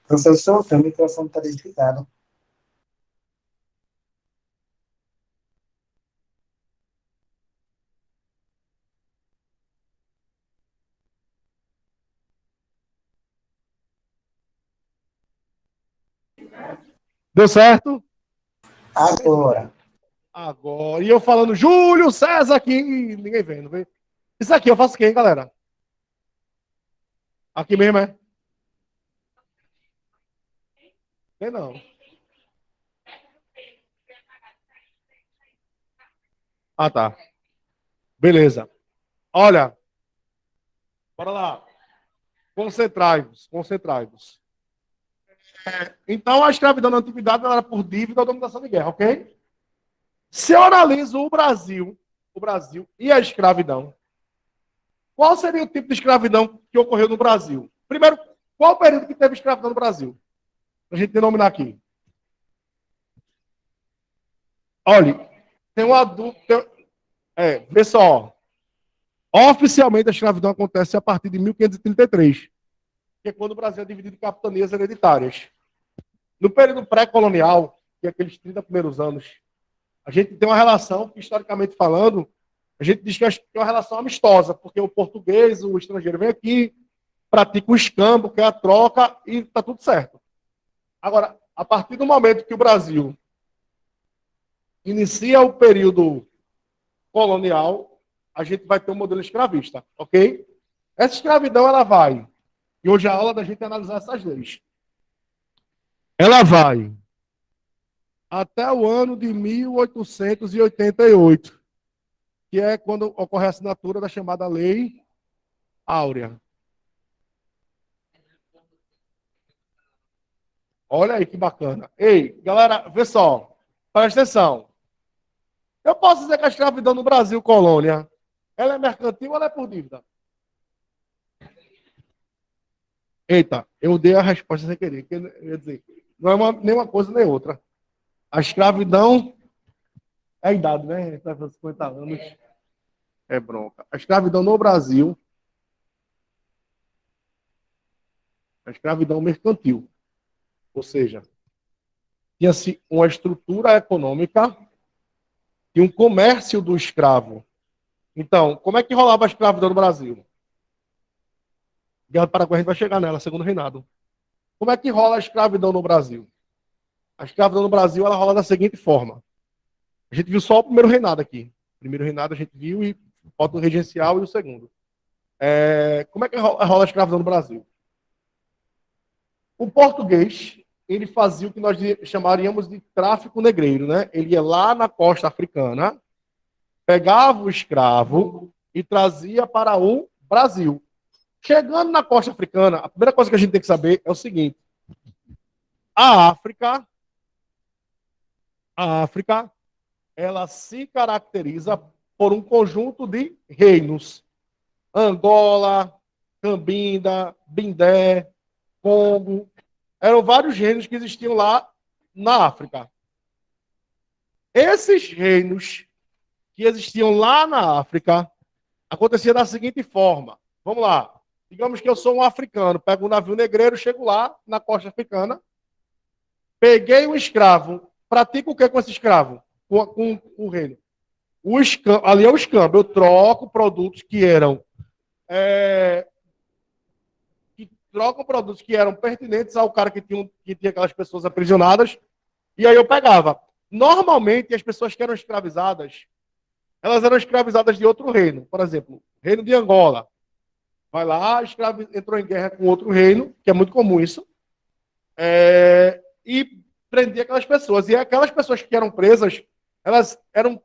Professor, seu microfone está desligado. Deu certo? Agora. Agora. E eu falando, Júlio César aqui. Ninguém vendo, vê? Isso aqui eu faço quem, galera? Aqui mesmo, é? Tem não. Ah, tá. Beleza. Olha. Bora lá. Concentrai-vos. Concentrai-vos. Então, a escravidão na antiguidade era por dívida ou dominação de guerra, ok? Se eu analiso o Brasil e a escravidão, qual seria o tipo de escravidão que ocorreu no Brasil? Primeiro, qual o período que teve escravidão no Brasil? Para a gente denominar aqui. Olha, tem uma dúvida. Vê só. Oficialmente, a escravidão acontece a partir de 1533, que é quando o Brasil é dividido em capitanias hereditárias. No período pré-colonial, que é aqueles 30 primeiros anos, a gente tem uma relação que, historicamente falando, a gente diz que é uma relação amistosa, porque o português, o estrangeiro vem aqui, pratica o escambo, que é a troca, e está tudo certo. Agora, a partir do momento que o Brasil inicia o período colonial, a gente vai ter um modelo escravista, ok? Essa escravidão, ela vai, e hoje a aula da gente é analisar essas leis. Ela vai até o ano de 1888, que é quando ocorre a assinatura da chamada Lei Áurea. Olha aí que bacana. Ei, galera, vê só, presta atenção. Eu posso dizer que a escravidão no Brasil, colônia, ela é mercantil ou ela é por dívida? Eita, eu dei a resposta sem querer. Eu ia dizer, não é nem uma coisa nem outra. A escravidão é a idade, né? Está com 50 anos. É bronca. A escravidão no Brasil, a escravidão mercantil. Ou seja, tinha-se uma estrutura econômica e um comércio do escravo. Então, como é que rolava a escravidão no Brasil? Guerra do Paraguai, a gente vai chegar nela, segundo reinado. Como é que rola a escravidão no Brasil? A escravidão no Brasil, ela rola da seguinte forma. A gente viu só o primeiro reinado aqui. O primeiro reinado a gente viu e falta o regencial e o segundo. Como é que rola a escravidão no Brasil? O português, ele fazia o que nós chamaríamos de tráfico negreiro, né? Ele ia lá na costa africana, pegava o escravo e trazia para o Brasil. Chegando na costa africana, a primeira coisa que a gente tem que saber é o seguinte: a África, ela se caracteriza por um conjunto de reinos. Angola, Cambinda, Bindé, Congo. Eram vários reinos que existiam lá na África. Esses reinos que existiam lá na África acontecia da seguinte forma. Vamos lá. Digamos que eu sou um africano, pego um navio negreiro, chego lá na costa africana, peguei um escravo, pratico o que com esse escravo? Com o reino. Ali é o escambo. Eu troco produtos que eram pertinentes ao cara que tinha aquelas pessoas aprisionadas, e aí eu pegava. Normalmente, as pessoas que eram escravizadas, elas eram escravizadas de outro reino. Por exemplo, reino de Angola. Vai lá, entrou em guerra com outro reino, que é muito comum isso, e prendia aquelas pessoas. E aquelas pessoas que eram presas, elas eram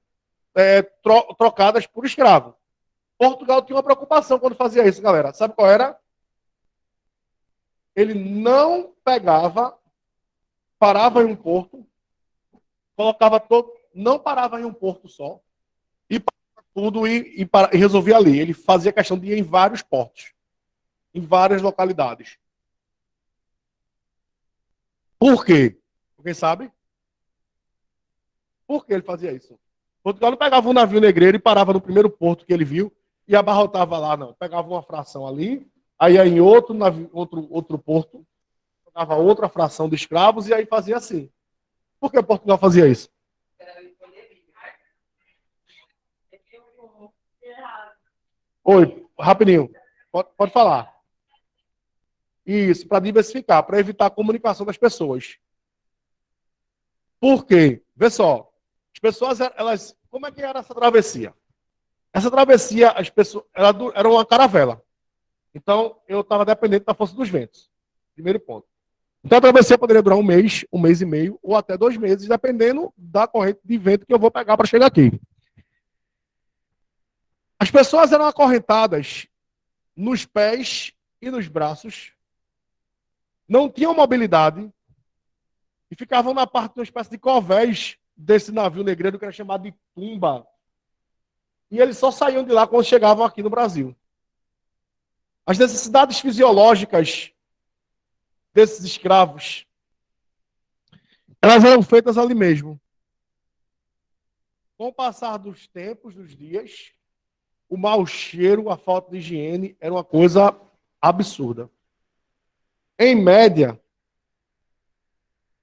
trocadas por escravo. Portugal tinha uma preocupação quando fazia isso, galera. Sabe qual era? Ele não pegava, parava em um porto, colocava todo, não parava em um porto só, e parava tudo e resolvia ali. Ele fazia questão de ir em vários portos, em várias localidades. Por quê? Alguém sabe? Por que ele fazia isso? Portugal não pegava um navio negreiro e parava no primeiro porto que ele viu e abarrotava lá, não. Pegava uma fração ali, aí ia em outro navio, outro porto, Pegava outra fração de escravos e aí fazia assim. Por que Portugal fazia isso? Oi, rapidinho. Pode falar. Isso, para diversificar, para evitar a comunicação das pessoas. Por quê? Vê só. As pessoas, elas. Como é que era essa travessia? Essa travessia, as pessoas. Era uma caravela. Então, eu estava dependente da força dos ventos. Primeiro ponto. Então, a travessia poderia durar um mês e meio, ou até 2 meses, dependendo da corrente de vento que eu vou pegar para chegar aqui. As pessoas eram acorrentadas nos pés e nos braços, não tinham mobilidade e ficavam na parte de uma espécie de covés desse navio negreiro que era chamado de tumba. E eles só saíam de lá quando chegavam aqui no Brasil. As necessidades fisiológicas desses escravos, elas eram feitas ali mesmo. Com o passar dos tempos, dos dias, o mau cheiro, a falta de higiene era uma coisa absurda. Em média,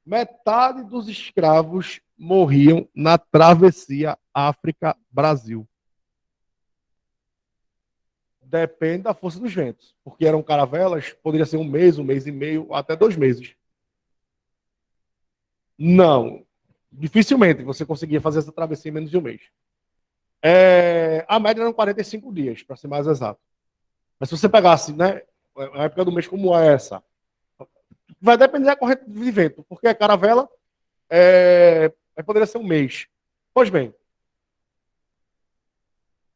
metade dos escravos morriam na travessia África-Brasil. Depende da força dos ventos, porque eram caravelas, poderia ser um mês e meio, até 2 meses. Não, dificilmente você conseguia fazer essa travessia em menos de um mês. A média eram 45 dias, para ser mais exato. Mas se você pegasse, né, a época do mês como é essa, vai depender da corrente de vento, porque a caravela poderia ser um mês. Pois bem,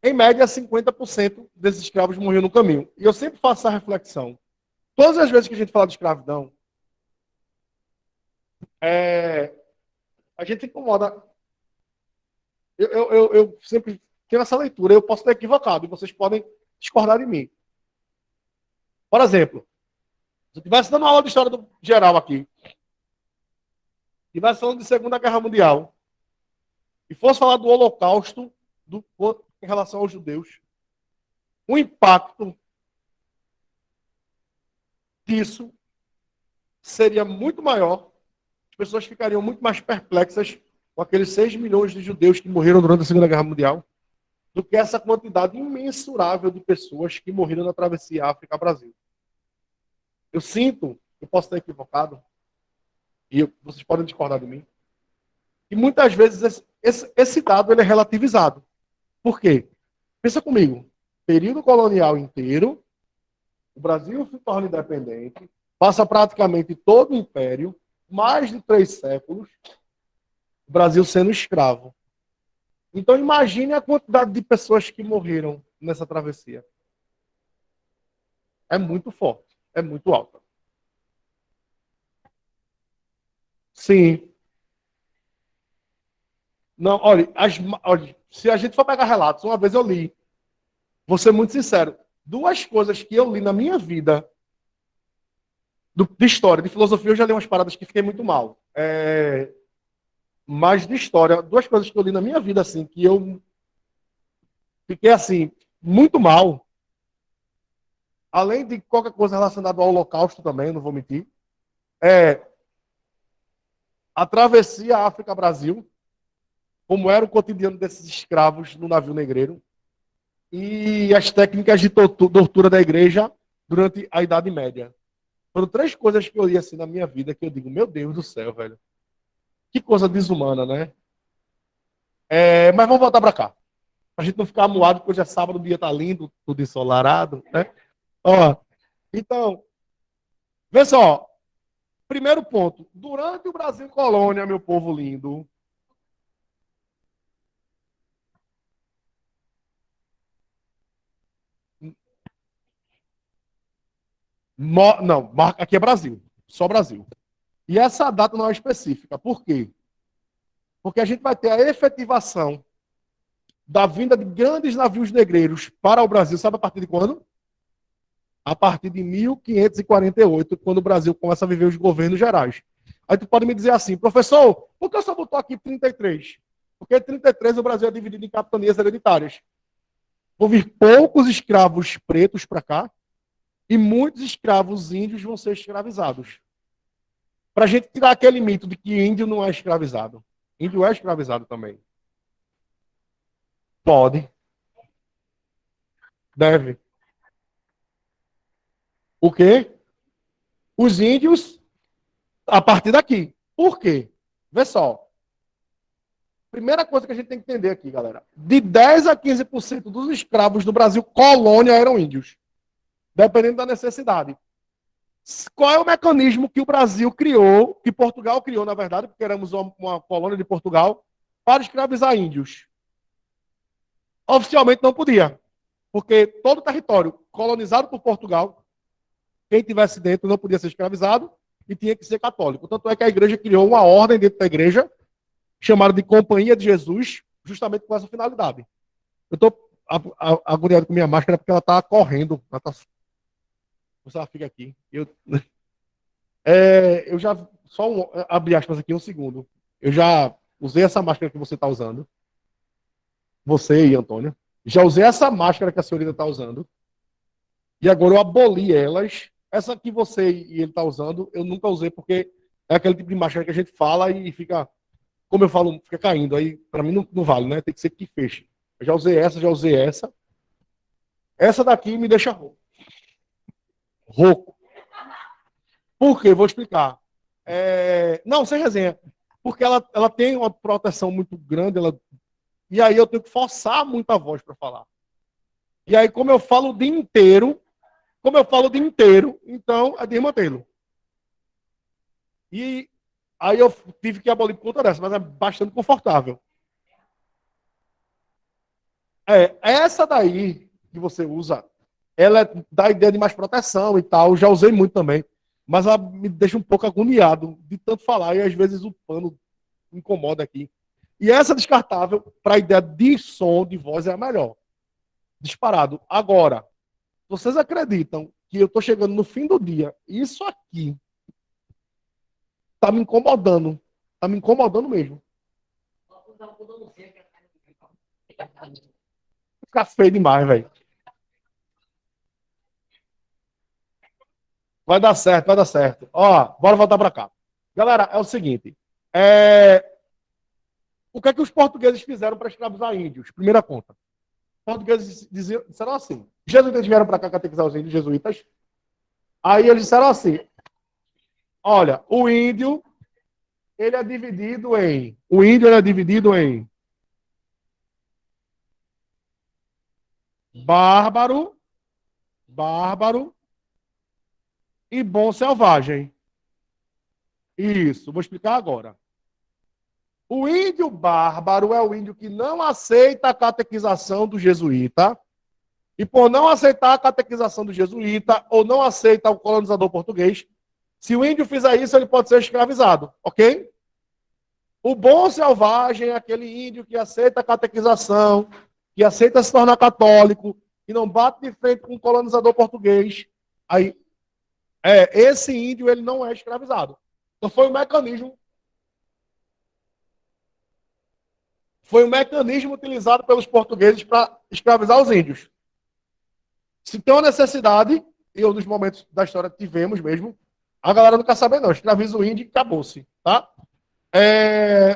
em média, 50% desses escravos morriam no caminho. E eu sempre faço essa reflexão. Todas as vezes que a gente fala de escravidão, a gente se incomoda. Eu sempre tenho essa leitura, eu posso estar equivocado, e vocês podem discordar de mim. Por exemplo, se eu estivesse dando uma aula de história geral aqui, estivesse falando de Segunda Guerra Mundial, e fosse falar do Holocausto em relação aos judeus, o impacto disso seria muito maior, as pessoas ficariam muito mais perplexas com aqueles 6 milhões de judeus que morreram durante a Segunda Guerra Mundial, do que essa quantidade imensurável de pessoas que morreram na travessia África-Brasil. Eu sinto, eu posso estar equivocado, e vocês podem discordar de mim, que muitas vezes esse dado ele é relativizado. Por quê? Pensa comigo, período colonial inteiro, o Brasil se torna independente, passa praticamente todo o império, mais de 3 séculos, o Brasil sendo escravo. Então imagine a quantidade de pessoas que morreram nessa travessia. É muito forte, é muito alta. Sim. Não, olha, se a gente for pegar relatos, uma vez eu li, vou ser muito sincero, 2 coisas que eu li na minha vida, de história, de filosofia, eu já li umas paradas que fiquei muito mal. Mas de história, 2 coisas que eu li na minha vida, assim, que eu fiquei, assim, muito mal, além de qualquer coisa relacionada ao Holocausto também, não vou mentir, a travessia África-Brasil, como era o cotidiano desses escravos no navio negreiro, e as técnicas de tortura da igreja durante a Idade Média. Foram 3 coisas que eu li assim na minha vida que eu digo, meu Deus do céu, velho. Que coisa desumana, né? Mas vamos voltar para cá. Pra gente não ficar amuado, porque hoje é sábado, o dia tá lindo, tudo ensolarado, né? Ó, então, vê só. Primeiro ponto. Durante o Brasil Colônia, meu povo lindo, não, aqui é Brasil. Só Brasil. E essa data não é específica. Por quê? Porque a gente vai ter a efetivação da vinda de grandes navios negreiros para o Brasil. Sabe a partir de quando? A partir de 1548, quando o Brasil começa a viver os governos gerais. Aí tu pode me dizer assim, professor, por que eu só botou aqui 33? Porque 33 o Brasil é dividido em capitanias hereditárias. Vão vir poucos escravos pretos para cá e muitos escravos índios vão ser escravizados. Para a gente tirar aquele mito de que índio não é escravizado. Índio é escravizado também. Pode, deve. O quê? Os índios, a partir daqui. Por quê? Vê só. Primeira coisa que a gente tem que entender aqui, galera. De 10 a 15% dos escravos do Brasil, colônia, eram índios. Dependendo da necessidade. Qual é o mecanismo que o Brasil criou, que Portugal criou, na verdade, porque éramos uma colônia de Portugal, para escravizar índios? Oficialmente não podia, porque todo o território colonizado por Portugal, quem tivesse dentro não podia ser escravizado e tinha que ser católico. Tanto é que a igreja criou uma ordem dentro da igreja, chamada de Companhia de Jesus, justamente com essa finalidade. Eu estou agoniado com minha máscara porque ela está correndo. Ela tá... Você fica aqui. Eu já, abrir aspas aqui um segundo. Eu já usei essa máscara que você está usando. Você e Antônio. Já usei essa máscara que a senhorita está usando. E agora eu aboli elas. Essa que você e ele está usando, eu nunca usei, porque é aquele tipo de máscara que a gente fala e fica, como eu falo, fica caindo. Aí, para mim, não vale, né? Tem que ser que feche. Eu já usei essa, já usei essa. Essa daqui me deixa rouco. Rouco. Por quê? Vou explicar. Não, sem resenha. Porque ela tem uma proteção muito grande, e aí eu tenho que forçar muito a voz para falar. E aí, como eu falo o dia inteiro, então é desmantê-lo. E aí eu tive que abolir por conta dessa, mas é bastante confortável. Essa daí que você usa, ela dá ideia de mais proteção e tal. Já usei muito também. Mas ela me deixa um pouco agoniado de tanto falar e às vezes o pano incomoda aqui. E essa descartável, para a ideia de som, de voz, é a melhor. Disparado. Agora, vocês acreditam que eu estou chegando no fim do dia? Isso aqui tá me incomodando. Tá me incomodando mesmo. Fica feio demais, velho. Vai dar certo, vai dar certo. Ó, bora voltar para cá. Galera, é o seguinte. O que é que os portugueses fizeram para escravizar índios? Primeira conta. Os portugueses disseram assim. Os jesuítas vieram para cá catequizar os índios jesuítas. Aí eles disseram assim: olha, o índio ele é dividido em bárbaro, e bom selvagem. Isso, vou explicar agora. O índio bárbaro é o índio que não aceita a catequização do jesuíta, e por não aceitar a catequização do jesuíta, ou não aceita o colonizador português, se o índio fizer isso, ele pode ser escravizado, ok? O bom selvagem é aquele índio que aceita a catequização, que aceita se tornar católico, que não bate de frente com o colonizador português. Aí, esse índio ele não é escravizado. Então foi um mecanismo utilizado pelos portugueses para escravizar os índios. Se tem uma necessidade, e um dos momentos da história que tivemos mesmo, a galera não quer saber não, escraviza o índio e acabou-se, tá?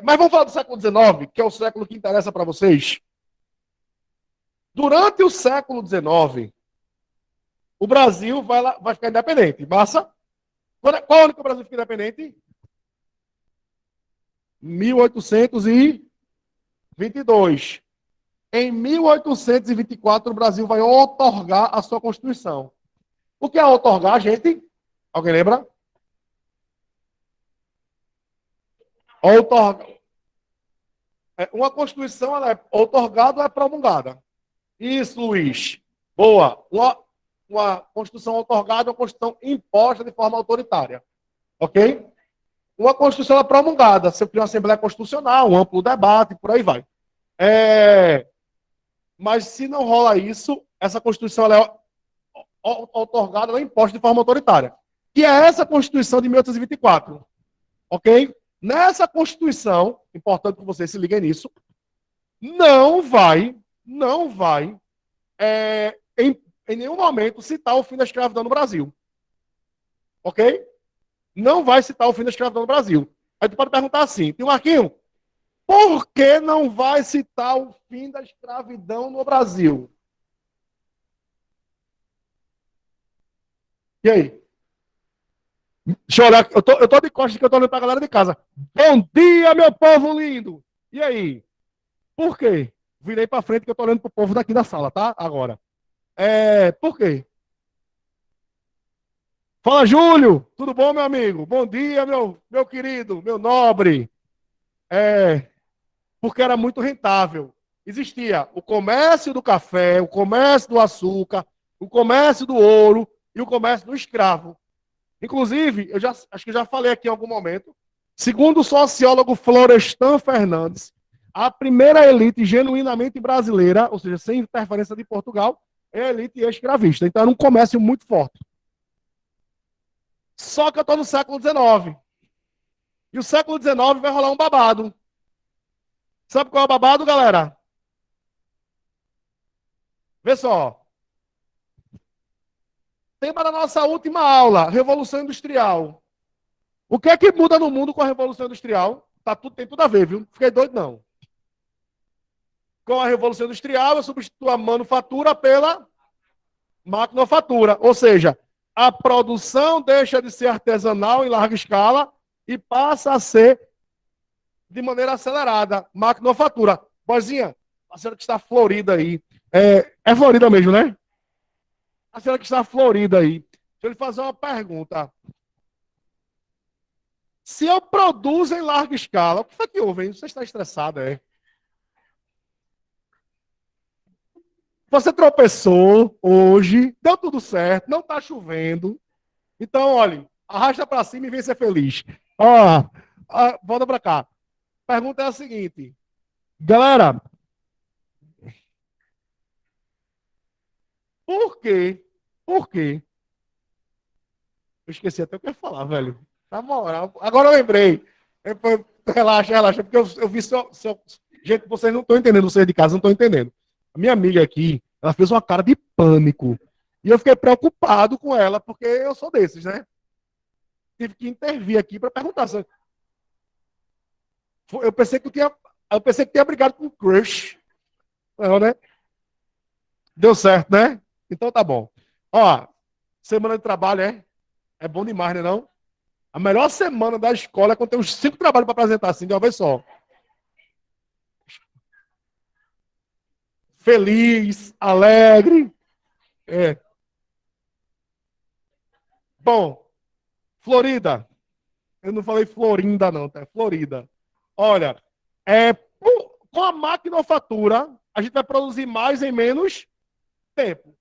Mas vamos falar do século XIX, que é o século que interessa para vocês. Durante o século XIX, o Brasil vai ficar independente. Massa? Qual ano que o Brasil fica independente? 1822. Em 1824, o Brasil vai outorgar a sua Constituição. O que é outorgar, gente? Alguém lembra? Outorgar. Uma Constituição ela é outorgada ou é promulgada? Isso, Luiz. Boa. Uma Constituição outorgada é uma Constituição imposta de forma autoritária. Ok? Uma Constituição é promulgada. Você cria uma Assembleia Constitucional, um amplo debate, por aí vai. Mas se não rola isso, essa Constituição ela é outorgada, ela é imposta de forma autoritária. Que é essa Constituição de 1824. Ok? Nessa Constituição, importante que vocês se liguem nisso, não vai em nenhum momento citar o fim da escravidão no Brasil. Ok? não vai citar o fim da escravidão no Brasil. Aí tu pode perguntar assim, tio Marquinho, por que não vai citar o fim da escravidão no Brasil? E aí? Deixa eu olhar, eu tô de costas que eu tô olhando pra galera de casa. Bom dia, meu povo lindo! E aí? Por quê? Virei pra frente que eu tô olhando pro povo daqui da sala, tá? Agora. Por quê? Fala, Júlio! Tudo bom, meu amigo? Bom dia, meu querido, meu nobre. É, porque era muito rentável. Existia o comércio do café, o comércio do açúcar, o comércio do ouro e o comércio do escravo. Inclusive, acho que já falei aqui em algum momento, segundo o sociólogo Florestan Fernandes, a primeira elite genuinamente brasileira, ou seja, sem interferência de Portugal, é a elite escravista. Então era um comércio muito forte. Só que eu estou no século XIX. E o século XIX vai rolar um babado. Sabe qual é o babado, galera? Vê só. Tema da nossa última aula, Revolução Industrial. O que é que muda no mundo com a Revolução Industrial? Tem tudo a ver, viu? Fiquei doido, não. Com a Revolução Industrial, eu substituo a manufatura pela maquinofatura. Ou seja, a produção deixa de ser artesanal em larga escala e passa a ser de maneira acelerada. Maquinofatura. Boizinha, a senhora que está florida aí. É Florida mesmo, né? A senhora que está florida aí. Deixa eu lhe fazer uma pergunta. Se eu produzo em larga escala, o que foi que houve, hein? Você está estressada, é? Você tropeçou hoje, deu tudo certo, não está chovendo. Então, olha, arrasta para cima e vem ser feliz. Volta para cá. A pergunta é a seguinte. Galera, por quê? Por quê? Eu esqueci até o que eu ia falar, velho. Na moral. Agora eu lembrei. Relaxa, relaxa, porque eu vi gente, vocês não estão entendendo, vocês de casa não estão entendendo. A minha amiga aqui, ela fez uma cara de pânico. E eu fiquei preocupado com ela, porque eu sou desses, né? Tive que intervir aqui para perguntar. Eu pensei que tinha brigado com o crush. Não, né? Deu certo, né? Então tá bom. Ó, semana de trabalho é bom demais, né não? A melhor semana da escola é quando tem uns 5 trabalhos para apresentar assim, de uma vez só. Feliz, alegre. É. Bom, Florida. Eu não falei Florinda, não, tá? É Florida. Olha, com a maquinofatura, a gente vai produzir mais em menos tempo.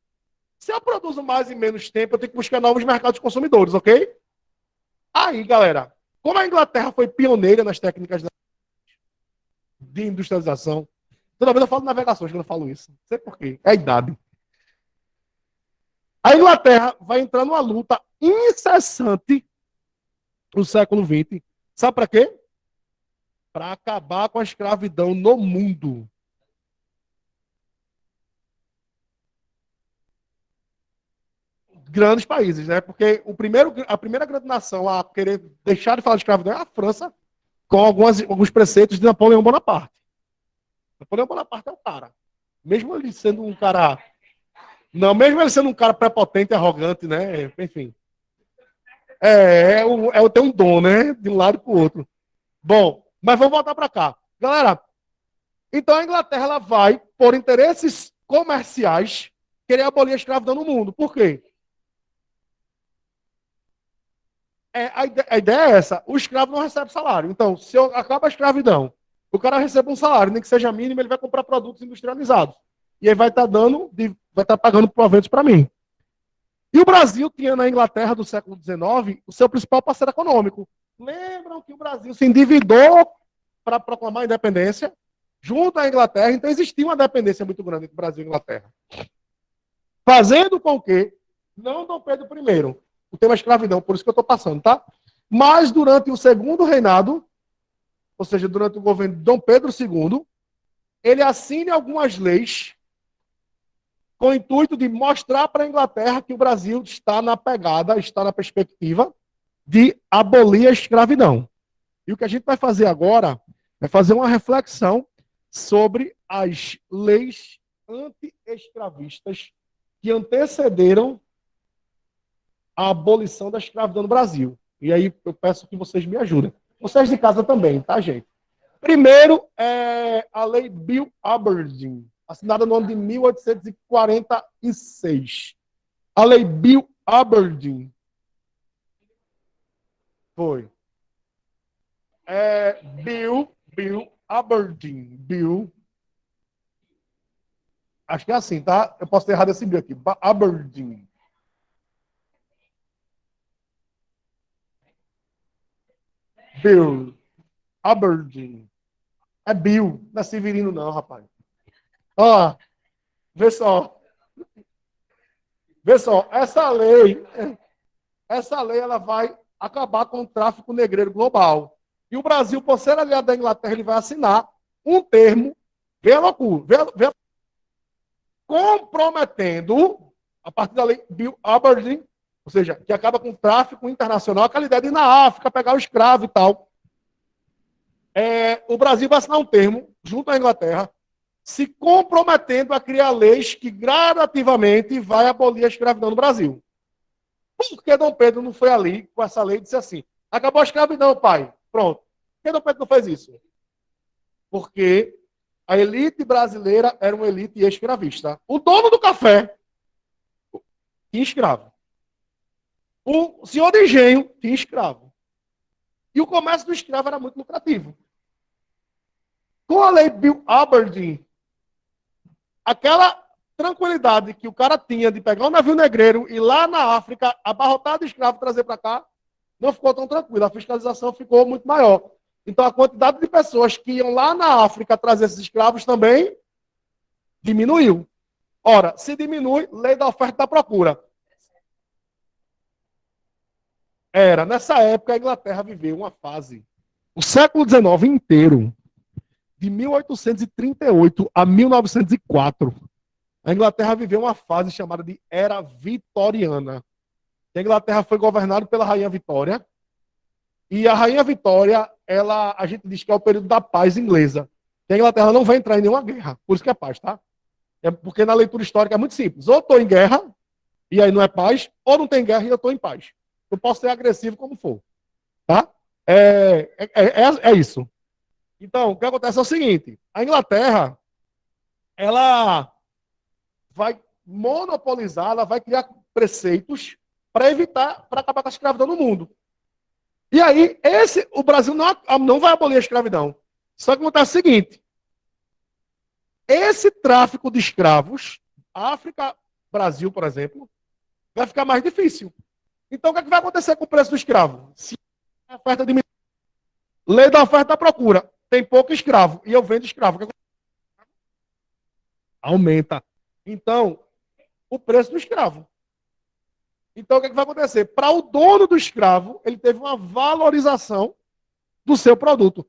Se eu produzo mais em menos tempo, eu tenho que buscar novos mercados consumidores, ok? Aí, galera, como a Inglaterra foi pioneira nas técnicas de industrialização, toda vez eu falo navegações quando eu falo isso. Não sei por quê. É a idade. A Inglaterra vai entrar numa luta incessante no século XX. Sabe para quê? Para acabar com a escravidão no mundo. Grandes países, né? Porque a primeira grande nação a querer deixar de falar de escravidão é a França, com alguns preceitos de Napoleão Bonaparte. Napoleão Bonaparte é o cara. Mesmo ele sendo um cara. Não, mesmo ele sendo um cara prepotente, arrogante, né? Enfim. Tem um dom, né? De um lado para o outro. Bom, mas vamos voltar para cá. Galera, então a Inglaterra ela vai, por interesses comerciais, querer abolir a escravidão no mundo. Por quê? A ideia é essa: o escravo não recebe salário. Então, se acaba a escravidão, o cara recebe um salário, nem que seja mínimo, ele vai comprar produtos industrializados. E aí vai estar vai estar pagando proventos para mim. E o Brasil tinha na Inglaterra do século XIX o seu principal parceiro econômico. Lembram que o Brasil se endividou para proclamar a independência junto à Inglaterra, então existia uma dependência muito grande entre o Brasil e a Inglaterra. Fazendo com que, não Dom Pedro I, o tema escravidão, por isso que eu estou passando, tá? Mas durante o segundo reinado, ou seja, durante o governo de Dom Pedro II, ele assine algumas leis com o intuito de mostrar para a Inglaterra que o Brasil está na pegada, está na perspectiva de abolir a escravidão. E o que a gente vai fazer agora é fazer uma reflexão sobre as leis anti-escravistas que antecederam a abolição da escravidão no Brasil. E aí eu peço que vocês me ajudem. Vocês de casa também, tá, gente? Primeiro é a Lei Bill Aberdeen, assinada no ano de 1846. A Lei Bill Aberdeen foi Bill Aberdeen. Bill. Acho que é assim, tá? Eu posso ter errado esse Bill aqui. Aberdeen. Bill Aberdeen. É Bill, não é Severino, não, rapaz. Ó, vê só. Vê só, essa lei ela vai acabar com o tráfico negreiro global. E o Brasil, por ser aliado da Inglaterra, ele vai assinar um termo, vê a loucura, comprometendo, a partir da lei Bill Aberdeen, ou seja, que acaba com o tráfico internacional, aquela ideia de ir na África, pegar o escravo e tal. O Brasil vai assinar um termo, junto à Inglaterra, se comprometendo a criar leis que gradativamente vai abolir a escravidão no Brasil. Por que Dom Pedro não foi ali com essa lei e disse assim, acabou a escravidão, pai, pronto. Por que Dom Pedro não fez isso? Porque a elite brasileira era uma elite escravista. O dono do café tinha escravo. O senhor de engenho tinha escravo. E o comércio do escravo era muito lucrativo. Com a lei Bill Aberdeen, aquela tranquilidade que o cara tinha de pegar um navio negreiro e lá na África abarrotar de escravo e trazer para cá, não ficou tão tranquilo. A fiscalização ficou muito maior. Então a quantidade de pessoas que iam lá na África trazer esses escravos também diminuiu. Ora, se diminui, lei da oferta e da procura. Nessa época, a Inglaterra viveu uma fase, o século XIX inteiro, de 1838 a 1904, a Inglaterra viveu uma fase chamada de Era Vitoriana. A Inglaterra foi governada pela Rainha Vitória, e a Rainha Vitória, a gente diz que é o período da paz inglesa. A Inglaterra não vai entrar em nenhuma guerra, por isso que é paz, tá? É porque na leitura histórica é muito simples. Ou estou em guerra, e aí não é paz, ou não tem guerra e eu estou em paz. Eu posso ser agressivo como for. Tá? É isso. Então, o que acontece é o seguinte: a Inglaterra, ela vai monopolizar, ela vai criar preceitos para evitar, para acabar com a escravidão no mundo. E aí, o Brasil não vai abolir a escravidão. Só que acontece o seguinte: esse tráfico de escravos, África, Brasil, por exemplo, vai ficar mais difícil. Então, o que, é que vai acontecer com o preço do escravo? Se a oferta diminui, lei da oferta e da procura, tem pouco escravo e eu vendo escravo, aumenta. Então, o preço do escravo. Então, o que, é que vai acontecer? Para o dono do escravo, ele teve uma valorização do seu produto.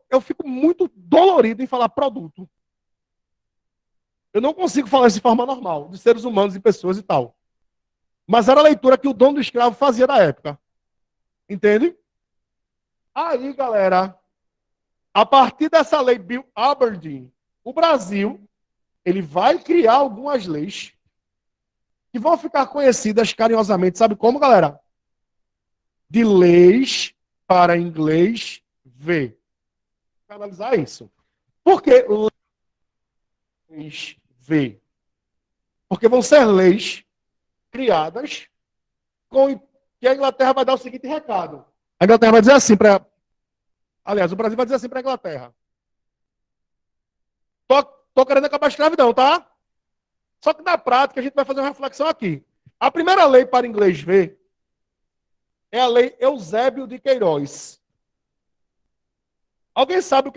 Eu fico muito dolorido em falar produto. Eu não consigo falar isso de forma normal, de seres humanos e pessoas e tal. Mas era a leitura que o dono do escravo fazia na época. Entende? Aí, galera, a partir dessa lei Bill Aberdeen, o Brasil ele vai criar algumas leis que vão ficar conhecidas carinhosamente, sabe como, galera? De leis para inglês ver. Vou analisar isso. Por que leis ver? Porque vão ser leis criadas com que a Inglaterra vai dar o seguinte recado. A Inglaterra vai dizer assim para... Aliás, o Brasil vai dizer assim para a Inglaterra. Tô querendo acabar a escravidão, tá? Só que na prática a gente vai fazer uma reflexão aqui. A primeira lei para inglês ver é a lei Eusébio de Queiroz. Alguém sabe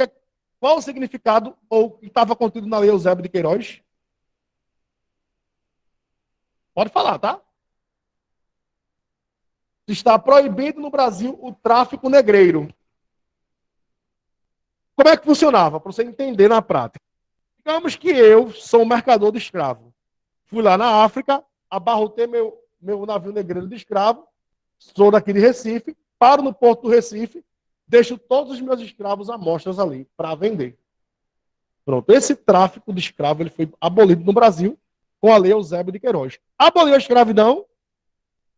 qual o significado ou que estava contido na lei Eusébio de Queiroz? Pode falar, tá? Está proibido no Brasil o tráfico negreiro. Como é que funcionava? Para você entender na prática. Digamos que eu sou um mercador de escravo. Fui lá na África, abarrotei meu navio negreiro de escravo, sou daqui de Recife, paro no porto do Recife, deixo todos os meus escravos à mostras ali para vender. Pronto, esse tráfico de escravo ele foi abolido no Brasil com a lei Eusébio de Queiroz. Aboliu a escravidão,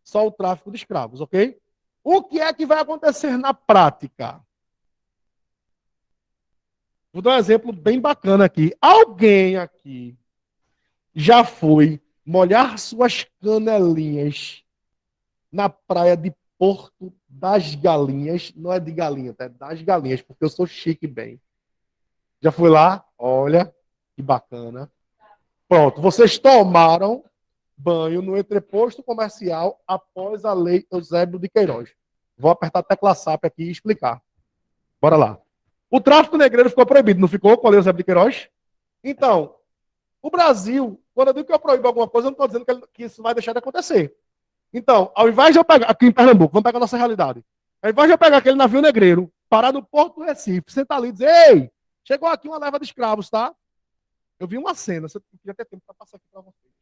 só o tráfico de escravos, ok? O que é que vai acontecer na prática? Vou dar um exemplo bem bacana aqui. Alguém aqui já foi molhar suas canelinhas na praia de Porto das Galinhas? Não é de galinha, tá? É das galinhas, porque eu sou chique bem. Já fui lá? Olha, que bacana. Pronto, vocês tomaram banho no entreposto comercial após a lei Eusébio de Queiroz. Vou apertar a tecla SAP aqui e explicar. Bora lá. O tráfico negreiro ficou proibido, não ficou com a lei Eusébio de Queiroz? Então, o Brasil, quando eu digo que eu proíbo alguma coisa, eu não estou dizendo que isso vai deixar de acontecer. Então, ao invés de eu pegar, aqui em Pernambuco, vamos pegar a nossa realidade. Ao invés de eu pegar aquele navio negreiro, parar no Porto do Recife, sentar ali e dizer, ei, chegou aqui uma leva de escravos, tá? Eu vi uma cena, você queria ter tempo para passar aqui para vocês.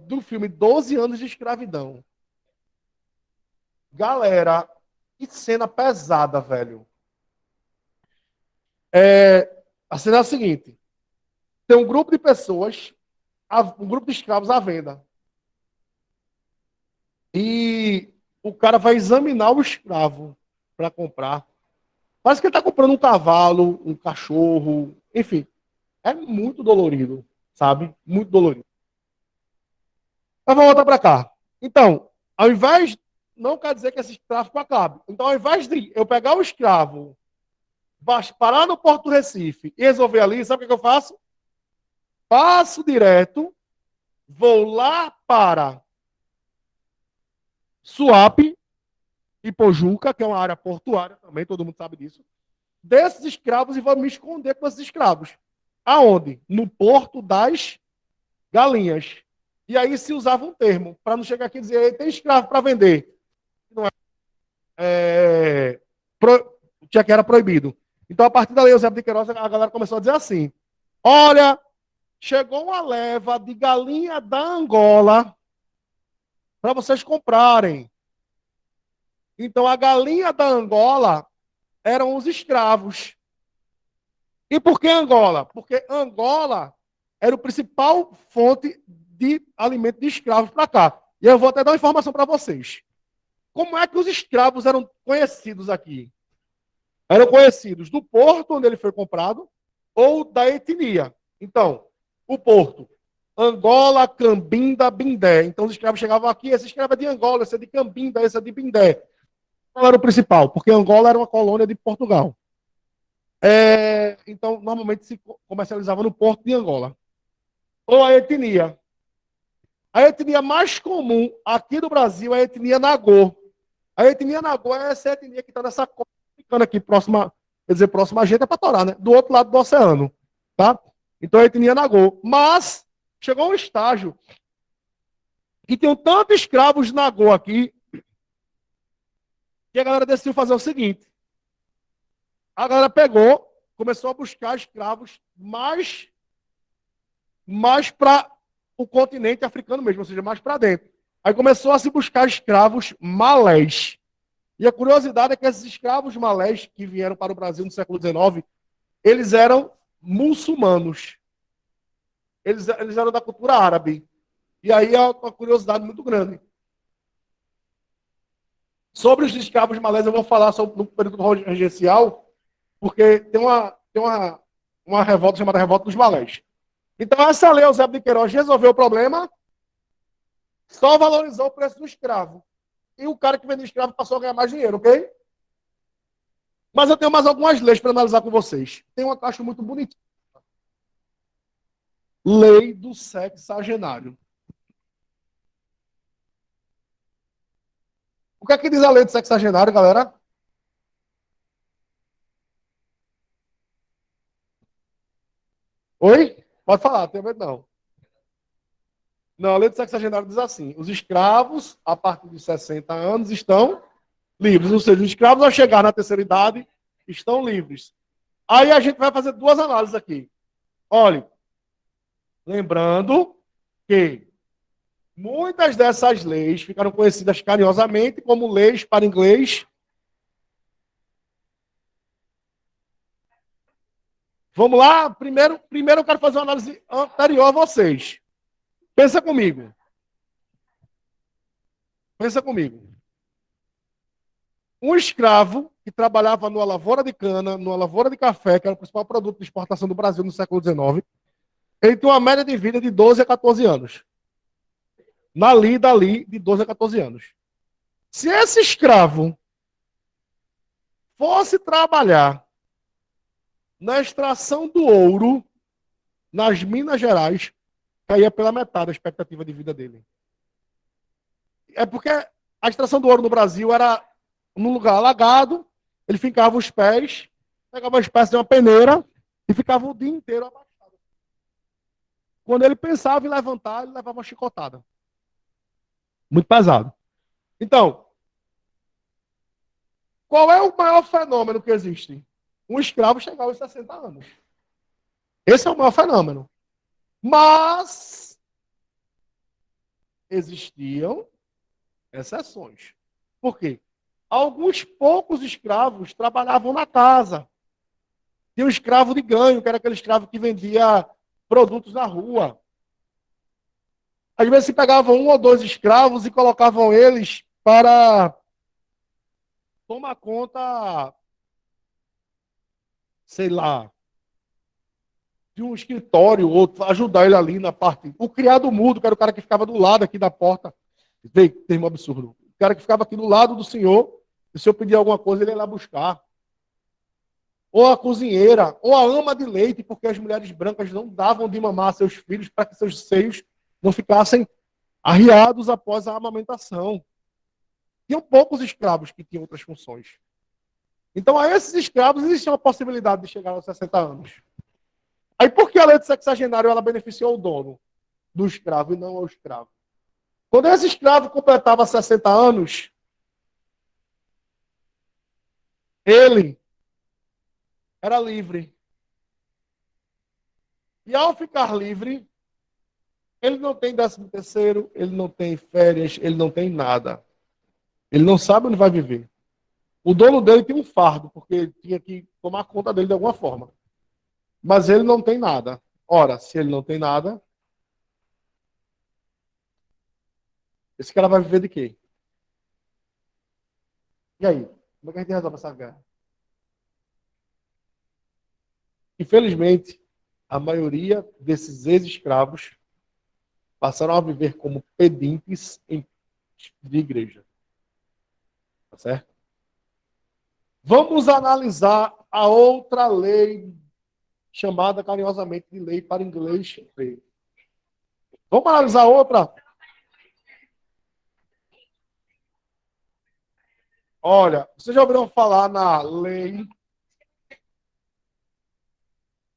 Do filme 12 anos de escravidão. Galera, que cena pesada, velho. A cena é a seguinte: tem um grupo de pessoas, um grupo de escravos à venda. E o cara vai examinar o escravo para comprar. Parece que ele está comprando um cavalo, um cachorro, enfim. É muito dolorido, sabe? Muito dolorido. Mas vamos voltar para cá. Então, ao invés. Não quer dizer que esse tráfico acabe. Então, ao invés de eu pegar o escravo, parar no Porto do Recife e resolver ali, sabe o que eu faço? Passo direto, vou lá para Suape e Pojuca, que é uma área portuária também, todo mundo sabe disso, desses escravos e vou me esconder com esses escravos. Aonde? No Porto das Galinhas. E aí se usava um termo, para não chegar aqui e dizer, tem escravo para vender. Não tinha que era proibido. Então, a partir da lei Eusébio de Queiroz, a galera começou a dizer assim, olha, chegou uma leva de galinha da Angola para vocês comprarem. Então, a galinha da Angola eram os escravos. E por que Angola? Porque Angola era o principal fonte de alimento de escravos para cá. E eu vou até dar uma informação para vocês. Como é que os escravos eram conhecidos aqui? Eram conhecidos do porto onde ele foi comprado ou da etnia. Então, o porto, Angola, Cambinda, Bindé. Então, os escravos chegavam aqui, esse escravo é de Angola, esse é de Cambinda, esse é de Bindé. Qual era o principal? Porque Angola era uma colônia de Portugal. Então, normalmente se comercializava no porto de Angola. Ou a etnia. A etnia mais comum aqui do Brasil é a etnia Nagô. A etnia Nagô é essa etnia que está nessa costa ficando aqui próxima, quer dizer, próxima a gente é para Torá, né? Do outro lado do oceano, tá? Então a etnia Nagô. Mas chegou um estágio que tinham tantos escravos Nagô aqui que a galera decidiu fazer o seguinte. A galera pegou, começou a buscar escravos mais para o continente africano mesmo, ou seja, mais para dentro. Aí começou a se buscar escravos malés. E a curiosidade é que esses escravos malés que vieram para o Brasil no século XIX, eles eram muçulmanos. Eles eram da cultura árabe. E aí é uma curiosidade muito grande. Sobre os escravos malés, eu vou falar sobre no período regencial, porque tem uma revolta chamada Revolta dos Malés. Então, essa lei Eusébio de Queiroz resolveu o problema, só valorizou o preço do escravo. E o cara que vendeu escravo passou a ganhar mais dinheiro, ok? Mas eu tenho mais algumas leis para analisar com vocês. Tem uma caixa muito bonitinha. Lei do sexagenário. O que é que diz a lei do sexagenário, galera? Oi? Pode falar, tem medo não. Não, a lei do sexagenário diz assim: os escravos, a partir de 60 anos, estão livres. Ou seja, os escravos, ao chegar na terceira idade, estão livres. Aí a gente vai fazer duas análises aqui. Olha, lembrando que Muitas dessas leis ficaram conhecidas carinhosamente como leis para inglês. Vamos lá? Primeiro eu quero fazer uma análise anterior a vocês. Pensa comigo. Pensa comigo. Um escravo que trabalhava numa lavoura de cana, numa lavoura de café, que era o principal produto de exportação do Brasil no século XIX, ele tem uma média de vida de 12 a 14 anos. Dali, de 12 a 14 anos. Se esse escravo fosse trabalhar na extração do ouro nas Minas Gerais, caía pela metade a expectativa de vida dele. É porque a extração do ouro no Brasil era num lugar alagado, ele fincava os pés, pegava uma espécie de uma peneira e ficava o dia inteiro abaixado. Quando ele pensava em levantar, ele levava uma chicotada. Muito pesado. Então, qual é o maior fenômeno que existe? Um escravo chegar aos 60 anos. Esse é o maior fenômeno. Mas existiam exceções. Por quê? Alguns poucos escravos trabalhavam na casa. Tinha um escravo de ganho, que era aquele escravo que vendia produtos na rua. Às vezes se pegavam um ou dois escravos e colocavam eles para tomar conta, sei lá, de um escritório, outro, ajudar ele ali na parte. O criado mudo, que era o cara que ficava do lado aqui da porta. Vê que termo absurdo. O cara que ficava aqui do lado do senhor, se o senhor pedir alguma coisa, ele ia lá buscar. Ou a cozinheira, ou a ama de leite, porque as mulheres brancas não davam de mamar a seus filhos para que seus seios não ficassem arriados após a amamentação. Tinham poucos escravos que tinham outras funções. Então, a esses escravos existia uma possibilidade de chegar aos 60 anos. Aí, por que a lei do sexagenário ela beneficiou o dono do escravo e não ao escravo? Quando esse escravo completava 60 anos, ele era livre. E ao ficar livre, ele não tem 13º, ele não tem férias, ele não tem nada. Ele não sabe onde vai viver. O dono dele tem um fardo, porque tinha que tomar conta dele de alguma forma. Mas ele não tem nada. Ora, se ele não tem nada, esse cara vai viver de quê? E aí? Como é que a gente resolve essa guerra? Infelizmente, a maioria desses ex-escravos passaram a viver como pedintes de igreja. Tá certo? Vamos analisar a outra lei, chamada carinhosamente de lei para inglês. Vamos analisar outra? Olha, vocês já ouviram falar na lei.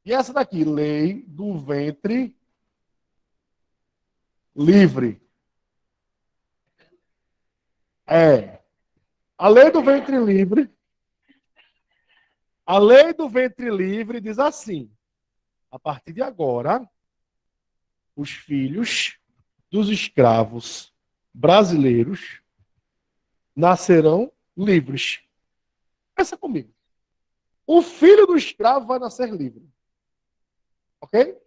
E essa daqui, lei do ventre livre. É. A lei do ventre livre. A lei do ventre livre diz assim: a partir de agora, os filhos dos escravos brasileiros nascerão livres. Pensa comigo. O filho do escravo vai nascer livre. Ok?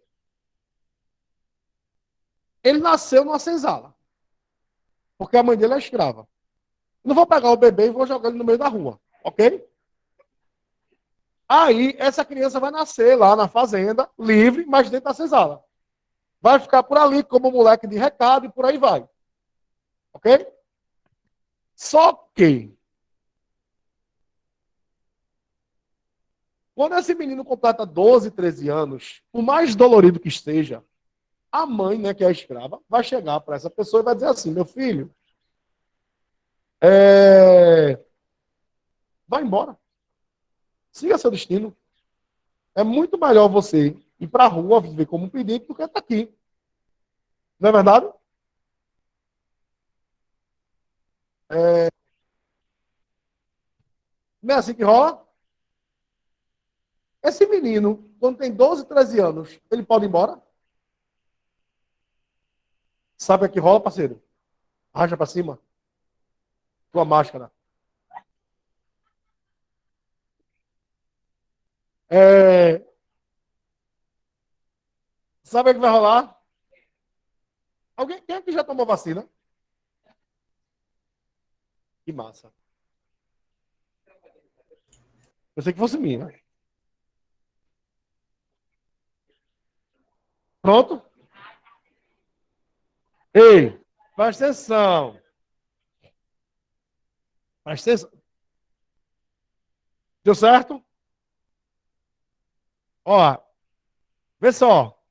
Ele nasceu numa senzala. Porque a mãe dele é escrava. Não vou pegar o bebê e vou jogar ele no meio da rua. Ok? Aí, essa criança vai nascer lá na fazenda, livre, mas dentro da senzala. Vai ficar por ali como moleque de recado e por aí vai. Ok? Só que, quando esse menino completa 12, 13 anos, por mais dolorido que esteja, a mãe, né, que é a escrava, vai chegar para essa pessoa e vai dizer assim: meu filho, vai embora. Siga seu destino. É muito melhor você ir para a rua, viver como um pedinte, do que estar aqui. Não é verdade? Não é assim que rola? Esse menino, quando tem 12, 13 anos, ele pode ir embora? Sabe o que rola, parceiro? Racha pra cima. Tua máscara. É... Sabe o que vai rolar? Quem é que já tomou vacina? Que massa. Pensei que fosse minha. Pronto? Ei, presta atenção. Presta atenção. Deu certo? Ó, vê só.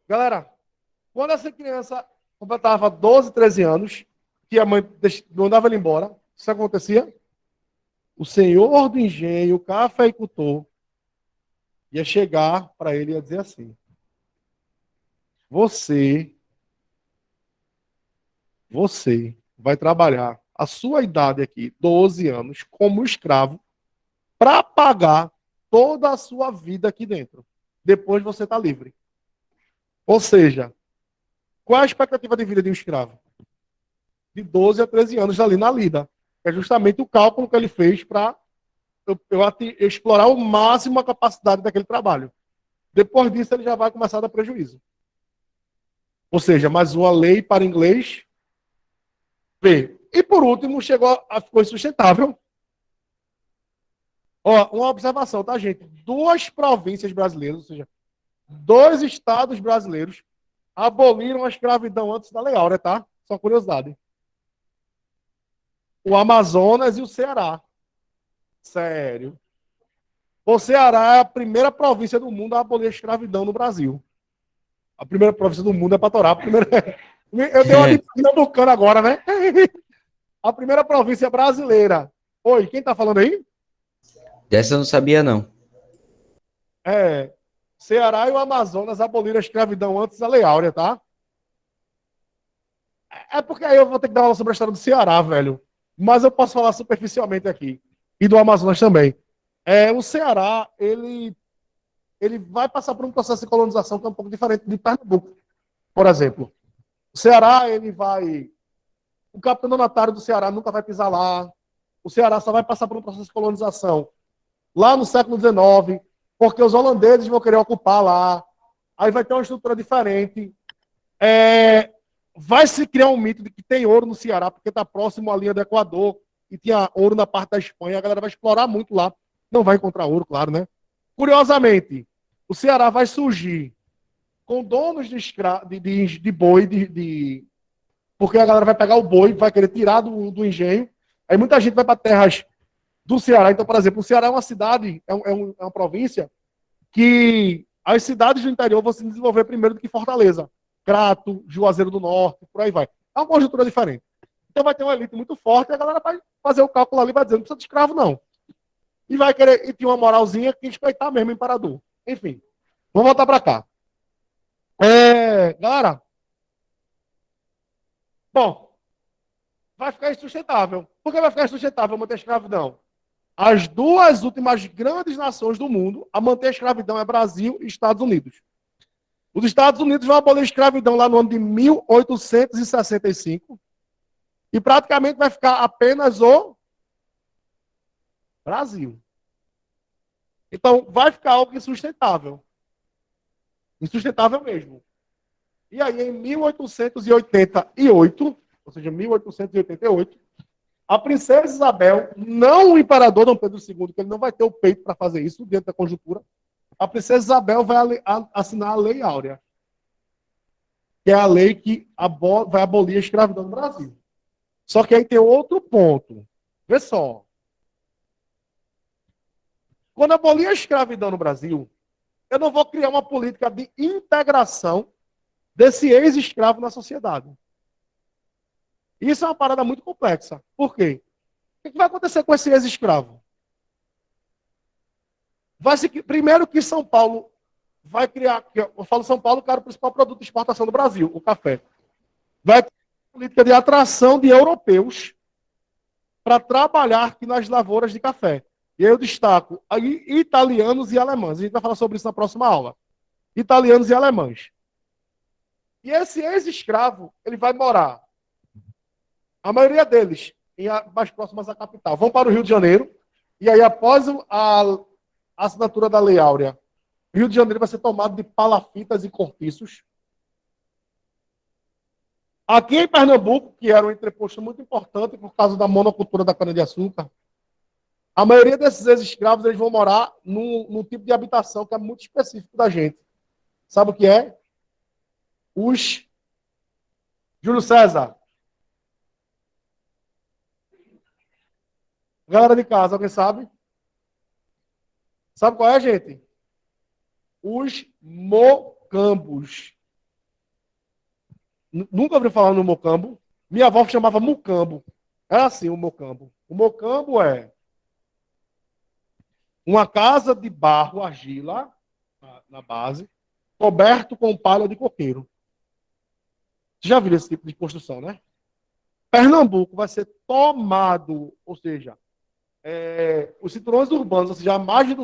Galera, quando essa criança completava 12, 13 anos, que a mãe mandava ele embora, isso acontecia? O senhor do engenho, o cafeicultor, ia chegar para ele e ia dizer assim: Você, você vai trabalhar a sua idade aqui, 12 anos, como escravo, para pagar toda a sua vida aqui dentro. Depois você está livre. Ou seja, qual é a expectativa de vida de um escravo? De 12 a 13 anos ali na lida. É justamente o cálculo que ele fez para explorar ao máximo a capacidade daquele trabalho. Depois disso, ele já vai começar a dar prejuízo. Ou seja, mais uma lei para inglês ver. E por último, ficou insustentável. Ó, uma observação, tá, gente? Duas províncias brasileiras, ou seja, dois estados brasileiros aboliram a escravidão antes da Lei Áurea, tá? Só curiosidade. O Amazonas e o Ceará. Sério. O Ceará é a primeira província do mundo a abolir a escravidão no Brasil. A primeira província do mundo é Patorá. Eu dei uma de pernambucano agora, né? A primeira província brasileira. Oi, quem tá falando aí? Dessa eu não sabia, não. É. Ceará e o Amazonas aboliram a escravidão antes da Lei Áurea, tá? É porque aí eu vou ter que dar aula sobre a história do Ceará, velho. Mas eu posso falar superficialmente aqui. E do Amazonas também. O Ceará, ele vai passar por um processo de colonização que é um pouco diferente de Pernambuco, por exemplo. O Ceará, ele vai... O capitão donatário do Ceará nunca vai pisar lá. O Ceará só vai passar por um processo de colonização lá no século XIX, porque os holandeses vão querer ocupar lá. Aí vai ter uma estrutura diferente. Vai se criar um mito de que tem ouro no Ceará, porque está próximo à linha do Equador, e tinha ouro na parte da Espanha. A galera vai explorar muito lá. Não vai encontrar ouro, claro, né? Curiosamente, o Ceará vai surgir com donos de boi, porque a galera vai pegar o boi, vai querer tirar do engenho. Aí muita gente vai para terras do Ceará. Então, por exemplo, o Ceará é uma cidade, é uma província que as cidades do interior vão se desenvolver primeiro do que Fortaleza. Crato, Juazeiro do Norte, por aí vai. É uma conjuntura diferente. Então vai ter uma elite muito forte e a galera vai fazer o cálculo ali e vai dizer, não precisa de escravo, não. E vai querer, e tinha uma moralzinha que respeitar mesmo o imperador. Enfim, vamos voltar para cá. Galera, bom, vai ficar insustentável. Por que vai ficar insustentável manter a escravidão? As duas últimas grandes nações do mundo a manter a escravidão é Brasil e Estados Unidos. Os Estados Unidos vão abolir a escravidão lá no ano de 1865 e praticamente vai ficar apenas o Brasil. Então, vai ficar algo insustentável. Insustentável mesmo. E aí, em 1888, ou seja, 1888, a princesa Isabel, não o imperador Dom Pedro II, que ele não vai ter o peito para fazer isso dentro da conjuntura, a princesa Isabel vai assinar a Lei Áurea, que é a lei que vai abolir a escravidão no Brasil. Só que aí tem outro ponto. Vê só. Quando abolir a escravidão no Brasil, eu não vou criar uma política de integração desse ex-escravo na sociedade. Isso é uma parada muito complexa. Por quê? O que vai acontecer com esse ex-escravo? Primeiro que São Paulo vai criar, eu falo São Paulo, que era o principal produto de exportação do Brasil, o café. Vai criar uma política de atração de europeus para trabalhar aqui nas lavouras de café. E aí eu destaco aí italianos e alemães. A gente vai falar sobre isso na próxima aula. Italianos e alemães. E esse ex-escravo, ele vai morar, a maioria deles, mais próximas à capital, vão para o Rio de Janeiro, e aí após a assinatura da Lei Áurea, o Rio de Janeiro vai ser tomado de palafitas e cortiços. Aqui em Pernambuco, que era um entreposto muito importante por causa da monocultura da cana-de-açúcar, a maioria desses ex-escravos eles vão morar num tipo de habitação que é muito específico da gente. Sabe o que é? Os... Júlio César. Galera de casa, alguém sabe? Sabe qual é, gente? Os mocambos. Nunca ouviu falar no mocambo? Minha avó chamava mucambo. Era assim o mocambo. O mocambo é uma casa de barro, argila, na base, coberto com palha de coqueiro. Você já viu esse tipo de construção, né? Pernambuco vai ser tomado, ou seja, os cinturões urbanos, ou seja, a margem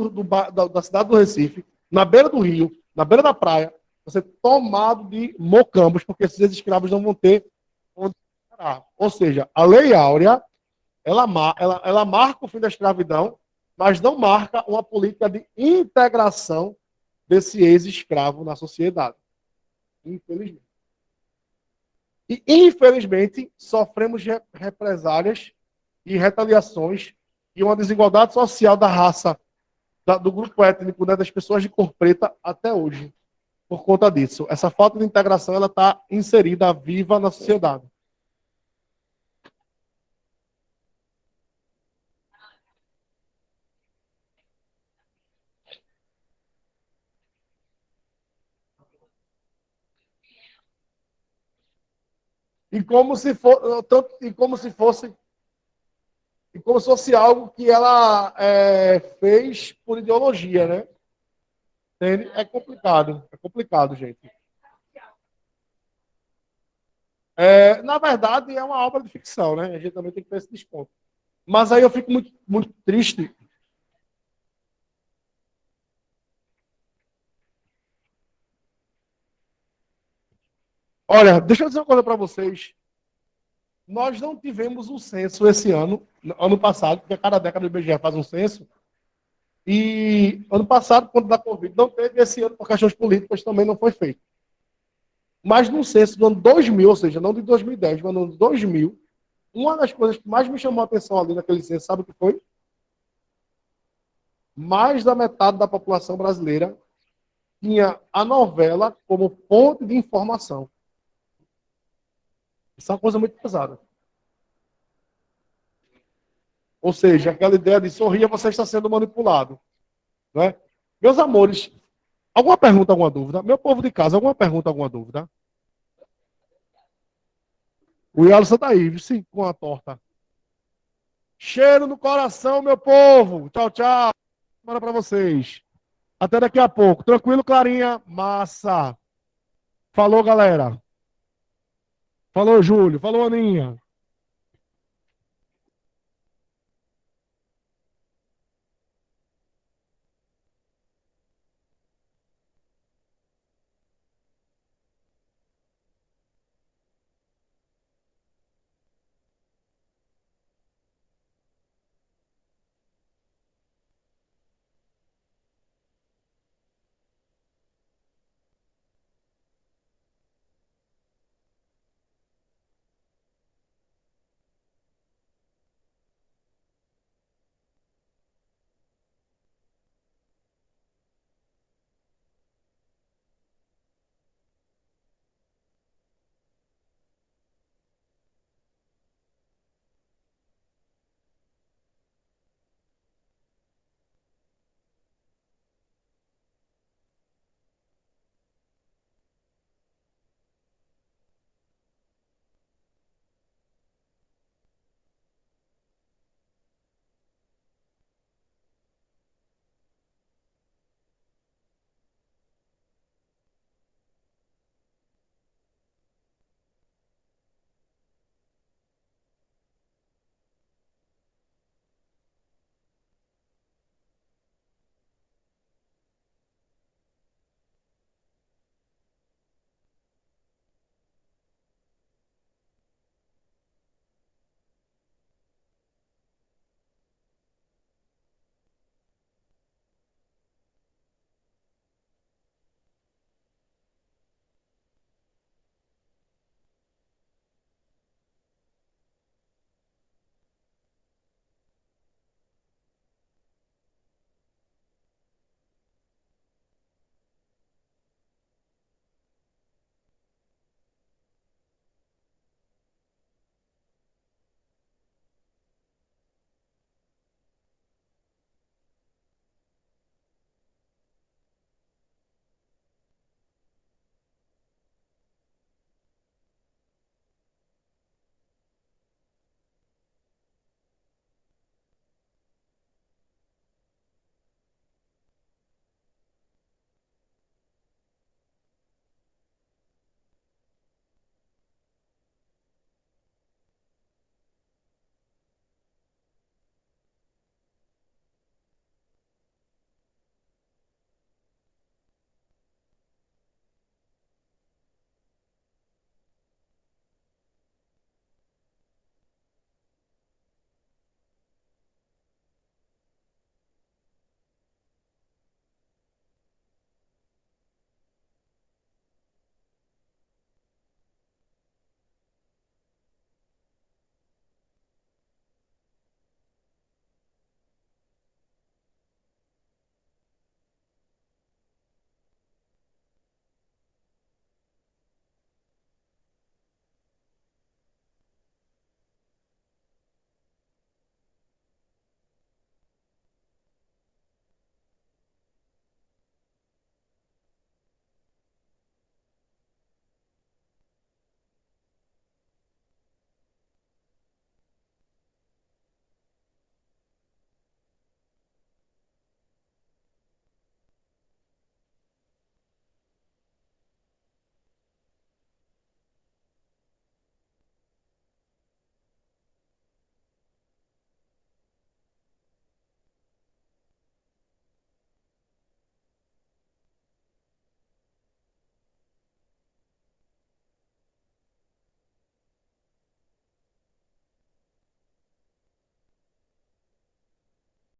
da cidade do Recife, na beira do rio, na beira da praia, vai ser tomado de mocambos, porque esses escravos não vão ter onde parar. Ou seja, a Lei Áurea, ela marca o fim da escravidão, mas não marca uma política de integração desse ex-escravo na sociedade. Infelizmente. E, infelizmente, sofremos represálias e retaliações e uma desigualdade social da raça, do grupo étnico, né, das pessoas de cor preta até hoje, por conta disso. Essa falta de integração ela está inserida, viva na sociedade. E como se fosse algo que ela fez por ideologia, né? Entende? É complicado, gente. Na verdade, é uma obra de ficção, né? A gente também tem que ter esse desconto. Mas aí eu fico muito, muito triste. Olha, deixa eu dizer uma coisa para vocês. Nós não tivemos um censo esse ano, ano passado, porque cada década o IBGE faz um censo. E ano passado, quando da Covid, não teve, esse ano, por questões políticas, também não foi feito. Mas no censo do ano 2000, ou seja, não de 2010, mas no ano 2000, uma das coisas que mais me chamou a atenção ali naquele censo, sabe o que foi? Mais da metade da população brasileira tinha a novela como fonte de informação. Isso é uma coisa muito pesada. Ou seja, aquela ideia de sorria, você está sendo manipulado. Né? Meus amores, alguma pergunta, alguma dúvida? Meu povo de casa, alguma pergunta, alguma dúvida? O Yalson tá aí, sim, com a torta. Cheiro no coração, meu povo. Tchau, tchau. Bora para vocês. Até daqui a pouco. Tranquilo, Clarinha? Massa. Falou, galera. Falou, Júlio. Falou, Aninha.